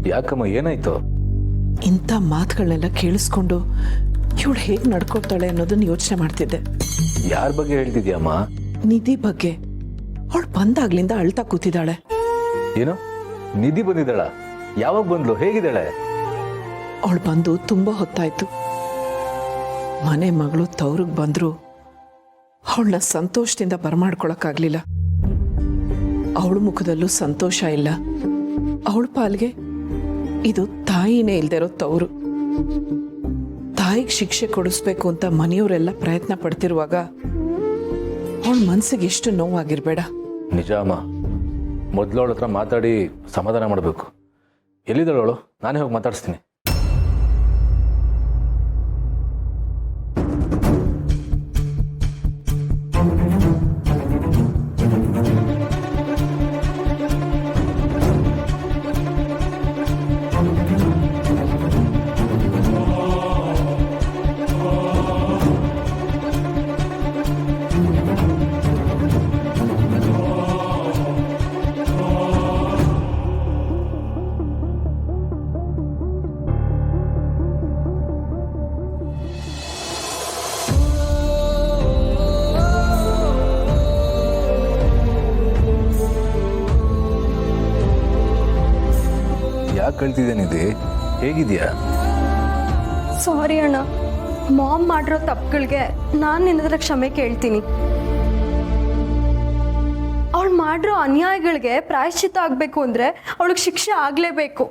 ಯಾಕಮ್ಮ, ಏನಾಯ್ತು? ಇಂಥ ಮಾತುಗಳನ್ನೆಲ್ಲ ಕೇಳಿಸ್ಕೊಂಡು ಇವಳು ಹೇಗೆ ನಡ್ಕೊತಾಳೆ ಅನ್ನೋದನ್ನ ಯೋಚನೆ ಮಾಡ್ತಿದ್ದೆ. ಯಾರ ಬಗ್ಗೆ ಹೇಳ್ತಿದ್ಯಮ್ಮ? ನಿಧಿ ಬಗ್ಗೆ. ಅವಳು ಬಂದಾಗ್ಲಿಂದ ಅಳ್ತಾ ಕೂತಿದ್ದಾಳೆ. ಏನು, ನಿಧಿ ಬಂದಿದ್ದಾಳ? ಯಾವಾಗ ಬಂದ್ಲು? ಹೇಗಿದ್ದಾಳೆ? ಅವಳು ಬಂದು ತುಂಬಾ ಹೊತ್ತಾಯ್ತು. ಮನೆ ಮಗಳು ತವ್ರಿಗೆ ಬಂದ್ರು ಅವಳನ್ನ ಸಂತೋಷದಿಂದ ಬರಮಾಡ್ಕೊಳಕ್ಕಾಗ್ಲಿಲ್ಲ. ಅವಳ ಮುಖದಲ್ಲೂ ಸಂತೋಷ ಇಲ್ಲ. ಅವಳ ಪಾಲ್ಗೆ ಇದು ತಾಯಿನೇ ಇಲ್ದೇ ಇರೋ ತವರು. ತಾಯಿಗೆ ಶಿಕ್ಷೆ ಕೊಡಿಸ್ಬೇಕು ಅಂತ ಮನೆಯವರೆಲ್ಲ ಪ್ರಯತ್ನ ಪಡ್ತಿರುವಾಗ ಅವಳ ಮನ್ಸಿಗೆ ಎಷ್ಟು ನೋವಾಗಿರ್ಬೇಡ. ನಿಜ ಅಮ್ಮ, ಮೊದಲು ಅವಳ ಹತ್ರ ಮಾತಾಡಿ ಸಮಾಧಾನ ಮಾಡಬೇಕು. ಎಲ್ಲಿದ್ದಾಳವಳು? ನಾನೇ ಹೋಗಿ ಮಾತಾಡಿಸ್ತೀನಿ. ಯಾಕೆ ಕಳ್ತಿದ್ದೇನಿದೆ? ಹೇಗಿದ್ಯಾ? ಸಾರಿ ಅಣ್ಣ, ಮಾಮ್ ಮಾಡಿರೋ ತಪ್ಪುಗಳಿಗೆ ನಾನು ನಿನ್ನದ್ರ ಕ್ಷಮೆ ಕೇಳ್ತೀನಿ. ಅವಳು ಮಾಡಿರೋ ಅನ್ಯಾಯಗಳಿಗೆ ಪ್ರಾಯಶ್ಚಿತ್ತ ಆಗಬೇಕು ಅಂದರೆ ಅವಳಿಗೆ ಶಿಕ್ಷೆ ಆಗಲೇಬೇಕು.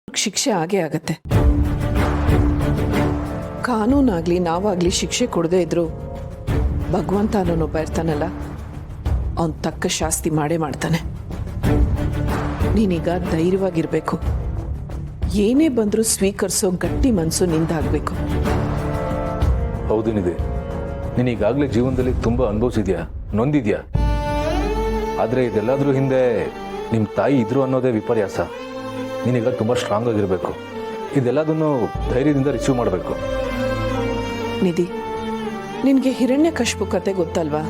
ಶಿಕ್ಷೆ ಆಗೇ ಆಗತ್ತೆ. ಕಾನೂನಾಗ್ಲಿ ನಾವಾಗ್ಲಿ ಶಿಕ್ಷೆ ಕೊಡದೇ ಇದ್ರು ಭಗವಂತ ಅನ್ನೋನೊಬ್ಬ ಇರ್ತಾನಲ್ಲ, ಅವನ್ ತಕ್ಕ ಶಾಸ್ತಿ ಮಾಡೇ ಮಾಡ್ತಾನೆ. ನೀನೀಗ ಧೈರ್ಯವಾಗಿರ್ಬೇಕು. ಏನೇ ಬಂದ್ರೂ ಸ್ವೀಕರಿಸೋ ಗಟ್ಟಿ ಮನಸ್ಸು ನಿಂದಾಗಬೇಕು. ಹೌದು ನಿಧಿ, ನೀನೀಗಾಗಲೇ ಜೀವನದಲ್ಲಿ ತುಂಬ ಅನುಭವಿಸಿದ್ಯಾ, ನೊಂದಿದ್ಯಾ. ಆದರೆ ಇದೆಲ್ಲದ್ರ ಹಿಂದೆ ನಿಮ್ಮ ತಾಯಿ ಇದ್ರು ಅನ್ನೋದೇ ವಿಪರ್ಯಾಸ. ನೀನೀಗ ತುಂಬ ಸ್ಟ್ರಾಂಗ್ ಆಗಿರಬೇಕು. ಇದೆಲ್ಲದನ್ನು ಧೈರ್ಯದಿಂದ ರಿಸೀವ್ ಮಾಡಬೇಕು. ನಿಧಿ, ನಿನಗೆ ಹಿರಣ್ಯಕಶಿಪು ಕತೆ ಗೊತ್ತಲ್ವಾ?